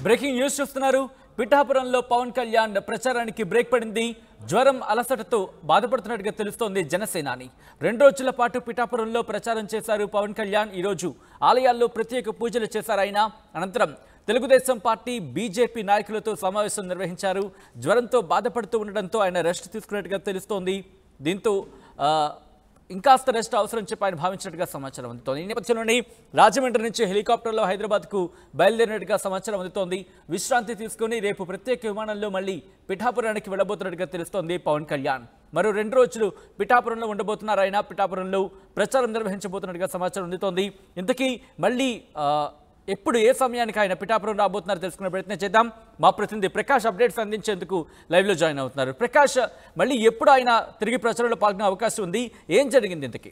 Breaking news చూస్తున్నారు. పిఠాపురంలో పవన్ కళ్యాణ్ ప్రచారానికి బ్రేక్ పడింది. జ్వరం అలసటతో బాధపడుతున్నట్టుగా తెలుస్తోంది జనసేనాని. 2 రోజుల పాటు పిఠాపురంలో ప్రచారం చేశారు పవన్ కళ్యాణ్. ఈరోజు ఆలయాల్లో ప్రత్యేక పూజలు చేశారు ఆయన. అనంతరం తెలుగుదేశం పార్టీ బీజేపీ నాయకులతో సమావేశం నిర్వహించారు. జ్వరంతో బాధపడుతూ ఉండడంతో ఆయన రెస్ట్ తీసుకున్నట్టుగా తెలుస్తోంది. దీంతో ఇంకాస్త రెస్ట్ అవసరం చెప్పి ఆయన భావించినట్టుగా సమాచారం అందుతోంది. ఈ నేపథ్యంలోనే రాజమండ్రి నుంచి హెలికాప్టర్లో హైదరాబాద్కు బయలుదేరినట్టుగా సమాచారం అందుతోంది. విశ్రాంతి తీసుకుని రేపు ప్రత్యేక విమానంలో మళ్ళీ పిఠాపురానికి వెళ్ళబోతున్నట్టుగా తెలుస్తోంది పవన్ కళ్యాణ్. మరో 2 రోజులు పిఠాపురంలో ఉండబోతున్నారు ఆయన. పిఠాపురంలో ప్రచారం నిర్వహించబోతున్నట్టుగా సమాచారం అందుతోంది. ఇంతకీ మళ్ళీ ఎప్పుడు ఏ సమయానికి ఆయన పిఠాపురం రాబోతున్నారు తెలుసుకునే ప్రయత్నం చేద్దాం. మా ప్రతినిధి ప్రకాష్ అప్డేట్స్ అందించేందుకు లైవ్లో జాయిన్ అవుతున్నారు. ప్రకాష్, మళ్ళీ ఎప్పుడు ఆయన తిరిగి ప్రచారంలో పాల్గొనే అవకాశం ఉంది? ఏం జరిగింది ఇంతకీ?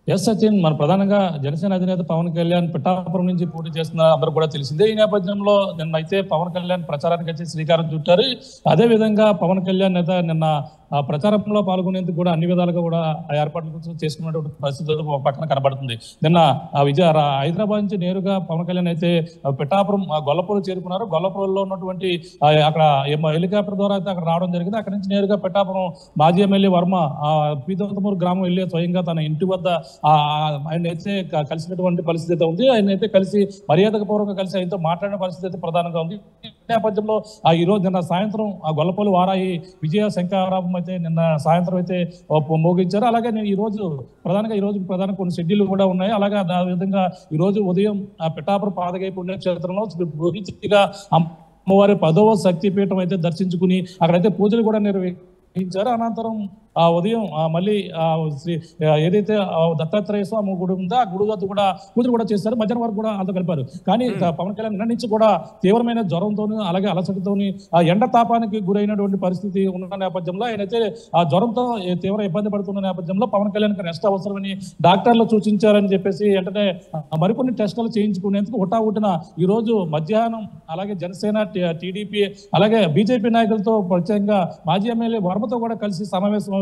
ఎస్ సచిన్, మన ప్రధానంగా జనసేన అధినేత పవన్ కళ్యాణ్ పిఠాపురం నుంచి పోటీ చేస్తున్నారు అందరూ కూడా తెలిసిందే. ఈ నేపథ్యంలో నిన్నైతే పవన్ కళ్యాణ్ ప్రచారానికి వచ్చి శ్రీకారం చుట్టారు. అదేవిధంగా పవన్ కళ్యాణ్ నేత నిన్న ప్రచారంలో పాల్గొనేందుకు కూడా అన్ని విధాలుగా కూడా ఏర్పాట్లు చేసుకున్నటువంటి పరిస్థితి ఒక పక్కన కనబడుతుంది. నిన్న హైదరాబాద్ నుంచి నేరుగా పవన్ కళ్యాణ్ అయితే పిఠాపురం గొల్లపూలు చేరుకున్నారు. గొల్లపూరులో ఉన్నటువంటి అక్కడ హెలికాప్టర్ ద్వారా అయితే అక్కడ రావడం జరిగింది. అక్కడి నుంచి నేరుగా పిఠాపురం మాజీ ఎమ్మెల్యే వర్మ పీతంతమూరు గ్రామం వెళ్ళి స్వయంగా తన ఇంటి వద్ద ఆయన అయితే కలిసినటువంటి పరిస్థితి అయితే ఉంది. ఆయన అయితే కలిసి మర్యాదపూర్వకంగా కలిసి ఆయనతో మాట్లాడిన పరిస్థితి అయితే ప్రధానంగా ఉంది. ఈ నేపథ్యంలో ఈ రోజు నిన్న సాయంత్రం గొల్లపల్లి వారాయి విజయ శంకరాభం అయితే నిన్న సాయంత్రం అయితే మోగించారు. అలాగే ఈ రోజు ప్రధాన కొన్ని షెడ్యూల్ కూడా ఉన్నాయి. అలాగే ఆ విధంగా ఈ రోజు ఉదయం పిఠాపురం పాదగై పుణ్యక్షేత్రంలో అమ్మవారి 10వ శక్తిపీఠం అయితే దర్శించుకుని అక్కడైతే పూజలు కూడా నిర్వహించారు. అనంతరం ఉదయం మళ్ళీ ఏదైతే దత్తాత్రేయ స్వామి గుడి ఉందో ఆ గుడి వద్ద కూడా పూజలు కూడా చేస్తారు. మధ్యాహ్నం వరకు కూడా అంతా కలిపారు. కానీ పవన్ కళ్యాణ్ నిన్న నుంచి కూడా తీవ్రమైన జ్వరంతోని అలాగే అలసటతోని ఎండ తాపానికి గురైనటువంటి పరిస్థితి ఉన్న నేపథ్యంలో ఆయనైతే ఆ జ్వరంతో తీవ్ర ఇబ్బంది పడుతున్న నేపథ్యంలో పవన్ కళ్యాణ్ రెస్ట్ అవసరమని డాక్టర్లు సూచించారని చెప్పేసి వెంటనే మరికొన్ని టెస్టులు చేయించుకునేందుకు హుటాహుటిన ఈ రోజు మధ్యాహ్నం అలాగే జనసేన టీడీపీ అలాగే బీజేపీ నాయకులతో ప్రత్యేకంగా మాజీ ఎమ్మెల్యే వర్మతో కూడా కలిసి సమావేశం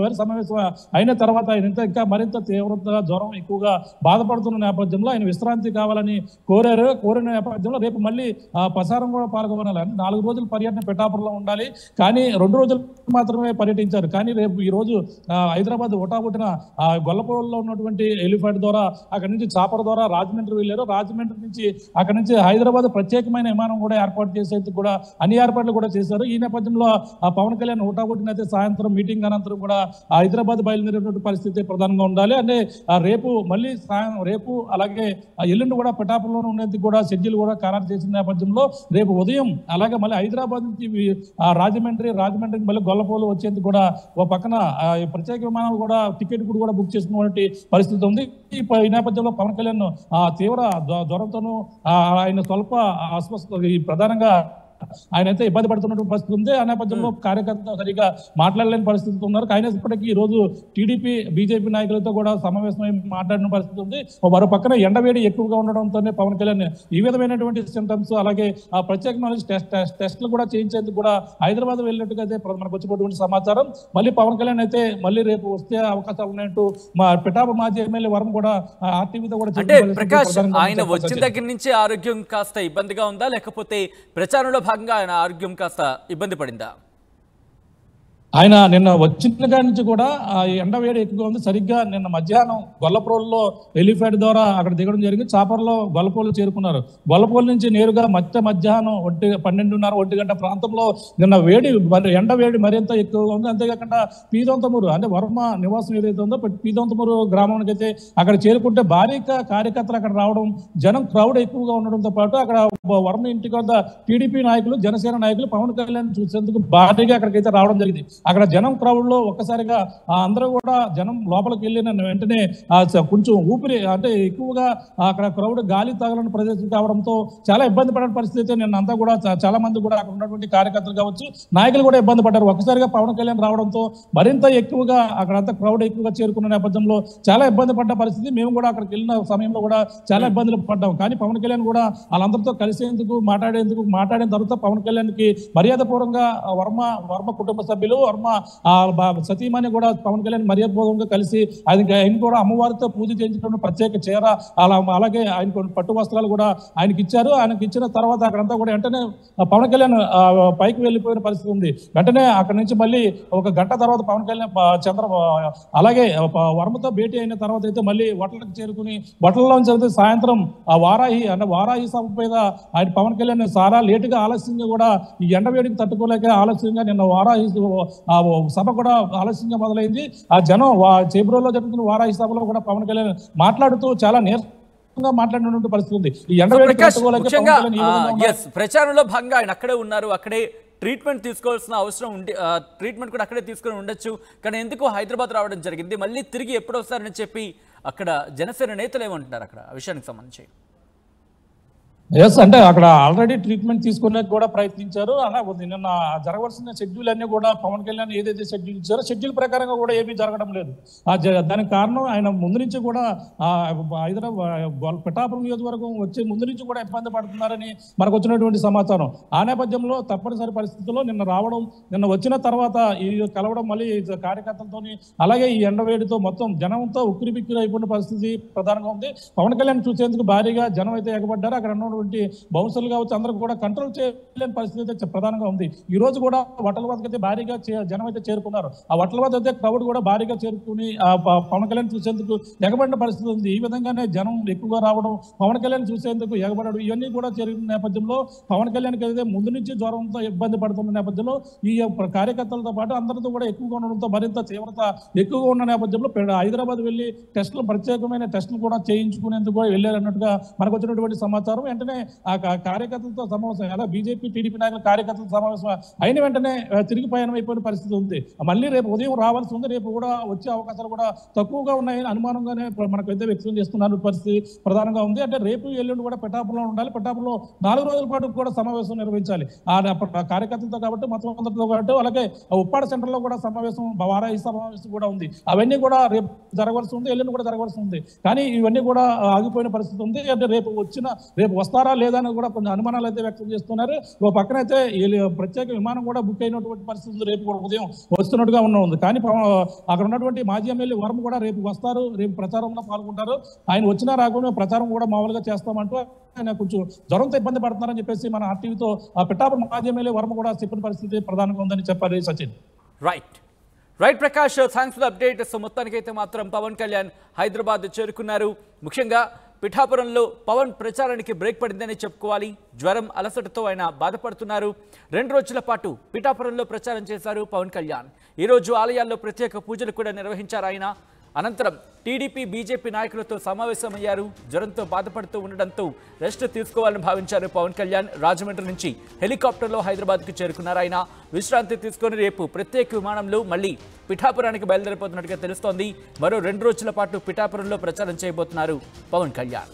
అయిన తర్వాత ఆయన ఇంకా మరింత తీవ్రతగా జ్వరం ఎక్కువగా బాధపడుతున్న నేపథ్యంలో ఆయన విశ్రాంతి కావాలని కోరిన నేపథ్యంలో రేపు మళ్ళీ ప్రసారం కూడా పాల్గొనాలి. 4 రోజులు పర్యటన పిఠాపురంలో ఉండాలి. కానీ 2 రోజులు మాత్రమే పర్యటించారు. కానీ రేపు ఈ రోజు హైదరాబాద్ హుటాహుటిన గొల్లపూడిలో ఉన్నటువంటి ఎలిఫెంట్ ద్వారా అక్కడి నుంచి చాపర్ ద్వారా రాజమండ్రి వెళ్ళారు. రాజమండ్రి నుంచి అక్కడి నుంచి హైదరాబాద్ ప్రత్యేకమైన విమానం కూడా ఏర్పాటు చేసేందుకు కూడా అన్ని ఏర్పాట్లు కూడా చేశారు. ఈ నేపథ్యంలో పవన్ కళ్యాణ్ హుటాహుటిన అయితే సాయంత్రం మీటింగ్ అనంతరం కూడా హైదరాబాద్ బయలుదేరేటువంటి పరిస్థితి ప్రధానంగా ఉండాలి. అంటే రేపు మళ్ళీ రేపు అలాగే ఎల్లుండి కూడా పిఠాపురంలో ఉండేందుకు కూడా షెడ్యూల్ కూడా ఖరారు చేసిన నేపథ్యంలో రేపు ఉదయం అలాగే మళ్ళీ హైదరాబాద్ నుంచి రాజమండ్రి మళ్ళీ గొల్లపూలు వచ్చేందుకు కూడా ఒక పక్కన ప్రత్యేక విమానాలు కూడా టికెట్ కూడా బుక్ చేసుకున్నటువంటి పరిస్థితి ఉంది. ఈ నేపథ్యంలో పవన్ కళ్యాణ్ తీవ్ర జ్వరంతోనూ ఆయన స్వల్ప అస్వస్థ ప్రధానంగా ఆయన అయితే ఇబ్బంది పడుతున్నటువంటి పరిస్థితి ఉంది. ఆ నేపథ్యంలో కార్యకర్తలు సరిగా మాట్లాడలేని పరిస్థితి ఉన్నారు. అయినప్పటికీ ఈ రోజు టీడీపీ బీజేపీ నాయకులతో కూడా సమావేశమై మాట్లాడిన పరిస్థితి ఉంది. మరో పక్కన ఎండవేడి ఎక్కువగా ఉండడంతోనే పవన్ కళ్యాణ్ ఈ విధమైనటువంటి సింటమ్స్ అలాగే ప్రత్యేకమైన టెస్టులు కూడా చేయించేందుకు కూడా హైదరాబాద్ వెళ్ళినట్టుగా అయితే మనకు వచ్చినటువంటి సమాచారం. మళ్ళీ పవన్ కళ్యాణ్ అయితే మళ్ళీ రేపు వస్తే అవకాశాలు ఉన్నాయంటూ మా పిఠాపురం మాజీ ఎమ్మెల్యే వరం కూడా ఆర్టీవీతో కూడా ప్రకాష్, ఆయన వచ్చిన దగ్గర నుంచి ఆరోగ్యం కాస్త ఇబ్బందిగా ఉందా, లేకపోతే ప్రచారంలో భాగంగా ఆయన ఆరోగ్యం కాస్త ఇబ్బంది పడిందా? ఆయన నిన్న వచ్చిన కాడి నుంచి కూడా ఎండ వేడి ఎక్కువగా ఉంది. సరిగ్గా నిన్న మధ్యాహ్నం గొల్లపూలులో ఎలిఫెంట్ ద్వారా అక్కడ దిగడం జరిగింది. చాపర్లో గొల్లపూలు చేరుకున్నారు. గొల్లపూలు నుంచి నేరుగా మధ్యాహ్నం 12:30 గంట ప్రాంతంలో నిన్న ఎండ వేడి మరింత ఎక్కువగా ఉంది. అంతేకాకుండా పీతంతమూరు అంటే వర్మ నివాసం ఏదైతే ఉందో పీతంతమూరు గ్రామానికి అయితే అక్కడ చేరుకుంటే భారీగా కార్యకర్తలు అక్కడ రావడం, జనం క్రౌడ్ ఎక్కువగా ఉండడంతో పాటు అక్కడ వర్మ ఇంటికి వద్ద టీడీపీ నాయకులు జనసేన నాయకులు పవన్ కళ్యాణ్ చూసేందుకు భారీగా అక్కడికైతే రావడం జరిగింది. అక్కడ జనం క్రౌడ్ లో ఒక్కసారిగా అందరూ కూడా జనం లోపలికి వెళ్ళిన వెంటనే కొంచెం ఊపిరి అంటే ఎక్కువగా అక్కడ క్రౌడ్ గాలి తగలని ప్రదేశం కావడంతో చాలా ఇబ్బంది పడిన పరిస్థితి నిన్నంతా కూడా చాలా మంది కూడా అక్కడ ఉన్నటువంటి కార్యకర్తలు కావచ్చు నాయకులు కూడా ఇబ్బంది పడ్డారు. ఒక్కసారిగా పవన్ కళ్యాణ్ రావడంతో మరింత ఎక్కువగా అక్కడంతా క్రౌడ్ ఎక్కువగా చేరుకున్న నేపథ్యంలో చాలా ఇబ్బంది పడ్డ పరిస్థితి. మేము కూడా అక్కడికి వెళ్ళిన సమయంలో కూడా చాలా ఇబ్బందులు పడ్డాం. కానీ పవన్ కళ్యాణ్ కూడా వాళ్ళందరితో కలిసేందుకు మాట్లాడిన తర్వాత పవన్ కళ్యాణ్కి మర్యాదపూర్వకంగా వర్మ కుటుంబ సభ్యులు వర్మ సతీమణి కూడా పవన్ కళ్యాణ్ మర్యాదపూర్వకంగా కలిసి ఆయన కూడా అమ్మవారితో పూజ చేయించడం ప్రత్యేక చీర అలాగే ఆయన కొన్ని పట్టు వస్త్రాలు కూడా ఆయనకి ఇచ్చారు. ఆయనకి ఇచ్చిన తర్వాత అక్కడంతా కూడా వెంటనే పవన్ కళ్యాణ్ పైకి వెళ్ళిపోయిన పరిస్థితి ఉంది. వెంటనే అక్కడి నుంచి మళ్ళీ ఒక గంట తర్వాత పవన్ కళ్యాణ్ అలాగే వర్మతో భేటీ అయిన తర్వాత అయితే మళ్ళీ వటలకు చేరుకుని వటల్లోంచి అయితే సాయంత్రం వారాహి సభ మీద ఆయన పవన్ కళ్యాణ్ చాలా లేటుగా ఆలస్యంగా కూడా ఈ ఎండవేడికి తట్టుకోలేక ఆలస్యంగా నిన్న వారాహి సభ కూడా ఆలస్యంగా మొదలైంది. ఆ జనం చేబ్రోలో జరుగుతున్న వారాహి సభలో కూడా పవన్ కళ్యాణ్ మాట్లాడుతూ చాలా మాట్లాడినటువంటి పరిస్థితి ఉంది. ఈ ఎండవేడికి ప్రచారంలో భాగంగా ఆయన అక్కడే ఉన్నారు, అక్కడే ట్రీట్మెంట్ తీసుకోవాల్సిన అవసరం ఉండి ట్రీట్మెంట్ కూడా అక్కడే తీసుకొని ఉండొచ్చు. కానీ ఎందుకు హైదరాబాద్ రావడం జరిగింది, మళ్ళీ తిరిగి ఎప్పుడు వస్తారని చెప్పి అక్కడ జనసేన నేతలు ఏమంటున్నారు అక్కడ ఆ విషయానికి సంబంధించి? ఎస్, అంటే అక్కడ ఆల్రెడీ ట్రీట్మెంట్ తీసుకునేకి కూడా ప్రయత్నించారు. అలా నిన్న జరగవలసిన షెడ్యూల్ అన్ని కూడా పవన్ కళ్యాణ్ ఏదైతే షెడ్యూల్ ఇచ్చారో షెడ్యూల్ ప్రకారంగా కూడా ఏమీ జరగడం లేదు. దానికి కారణం ఆయన ముందు నుంచి కూడా హైదరాబాద్ పిఠాపురం నియోజకవర్గం వచ్చే ముందు నుంచి కూడా ఇబ్బంది పడుతున్నారని మనకు వచ్చినటువంటి సమాచారం. ఆ నేపథ్యంలో తప్పనిసరి పరిస్థితుల్లో నిన్న వచ్చిన తర్వాత ఈ కలవడం మళ్ళీ కార్యకర్తలతో అలాగే ఈ ఎండవేడితో మొత్తం జనంతో ఉక్కిరి బిక్కిరి అయిపోయిన పరిస్థితి ప్రధానంగా ఉంది. పవన్ కళ్యాణ్ చూసేందుకు భారీగా జనం అయితే ఎగబడ్డారు. అక్కడ బౌన్సర్లు కావచ్చు అందరూ కూడా కంట్రోల్ చేయలేని పరిస్థితి అయితే ప్రధానంగా ఉంది. ఈ రోజు కూడా వటల వద్దకు అయితే భారీగా జనం అయితే చేరుకున్నారు. ఆ వటల వద్ద అయితే క్రౌడ్ కూడా భారీగా చేరుకుని పవన్ కళ్యాణ్ చూసేందుకు ఎగబడిన పరిస్థితి ఉంది. ఈ విధంగానే జనం ఎక్కువగా రావడం, పవన్ కళ్యాణ్ చూసేందుకు ఎగబడడం ఇవన్నీ కూడా జరిగిన నేపథ్యంలో పవన్ కళ్యాణ్కి అయితే ముందు నుంచి జ్వరంతో ఇబ్బంది పడుతున్న నేపథ్యంలో ఈ కార్యకర్తలతో పాటు అందరితో కూడా ఎక్కువగా ఉండడంతో మరింత తీవ్రత ఎక్కువగా ఉన్న నేపథ్యంలో హైదరాబాద్ వెళ్ళి ప్రత్యేకమైన టెస్టులు కూడా చేయించుకునేందుకు కూడా వెళ్ళారన్నట్టుగా మనకు వచ్చినటువంటి సమాచారం. వెంటనే ఆ కార్యకర్తలతో సమావేశం ఎలా బీజేపీ టీడీపీ నాయకుల కార్యకర్తల సమావేశం అయిన వెంటనే తిరిగి పయనం అయిపోయిన పరిస్థితి ఉంది. మళ్ళీ రేపు ఉదయం రావాల్సి ఉంది. రేపు కూడా వచ్చే అవకాశాలు కూడా తక్కువగా ఉన్నాయని అనుమానంగానే మనకైతే వ్యక్తం చేస్తున్న పరిస్థితి ప్రధానంగా ఉంది. అంటే రేపు ఎల్లుండి కూడా పిఠాపురంలో ఉండాలి. పిఠాపురంలో 4 రోజుల పాటు కూడా సమావేశం నిర్వహించాలి ఆ కార్యకర్తలతో కాబట్టి మొత్తం అందరితో కాబట్టి. అలాగే ఉప్పాడ సెంటర్ లో కూడా సమావేశం వారాహి సమావేశం కూడా ఉంది. అవన్నీ కూడా రేపు జరగవలసి ఉంది, ఎల్లుండి కూడా జరగవలసి ఉంది. కానీ ఇవన్నీ కూడా ఆగిపోయిన పరిస్థితి ఉంది. అంటే రేపు వస్తారా లేదా అని కూడా కొన్ని అనుమానాలు అయితే వ్యక్తం చేస్తున్నారు. ఓ పక్కనైతే ప్రత్యేక విమానం కూడా బుక్ అయినటువంటి పరిస్థితులు రేపు కూడా ఉదయం వస్తున్నట్టుగా ఉంది. కానీ అక్కడ ఉన్నటువంటి మాజీ ఎమ్మెల్యే వర్మ కూడా రేపు వస్తారు, రేపు ప్రచారంలో పాల్గొంటారు. ఆయన వచ్చినా రాకుండా ప్రచారం కూడా మామూలుగా చేస్తామంటూ ఆయన కొంచెం జ్వరంతో ఇబ్బంది పడుతున్నారని చెప్పేసి మన ఆర్టీవీతో పిఠాపురం మాజీ ఎమ్మెల్యే వర్మ కూడా చెప్పిన పరిస్థితి ప్రధానంగా ఉందని చెప్పాలి. Sachin right Prakash, thanks for update. So మొత్తానికైతే మాత్రం పవన్ కళ్యాణ్ హైదరాబాద్ చేరుకున్నారు. ముఖ్యంగా పిఠాపురంలో పవన్ ప్రచారానికి బ్రేక్ పడిందని చెప్పుకోవాలి. జ్వరం అలసటతో ఆయన బాధపడుతున్నారు. 2 రోజుల పాటు పిఠాపురంలో ప్రచారం చేశారు పవన్ కళ్యాణ్. ఈరోజు ఆలయాల్లో ప్రత్యేక పూజలు కూడా నిర్వహించారు ఆయన. అనంతరం టీడీపీ బీజేపీ నాయకులతో సమావేశమయ్యారు. జ్వరంతో బాధపడుతూ ఉండడంతో రెస్ట్ తీసుకోవాలని భావించారు పవన్ కళ్యాణ్. రాజమండ్రి నుంచి హెలికాప్టర్లో హైదరాబాద్కు చేరుకున్నారు ఆయన. విశ్రాంతి తీసుకొని రేపు ప్రత్యేక విమానంలో మళ్ళీ పిఠాపురానికి బయలుదేరిపోతున్నట్టుగా తెలుస్తోంది. మరో 2 రోజుల పాటు పిఠాపురంలో ప్రచారం చేయబోతున్నారు పవన్ కళ్యాణ్.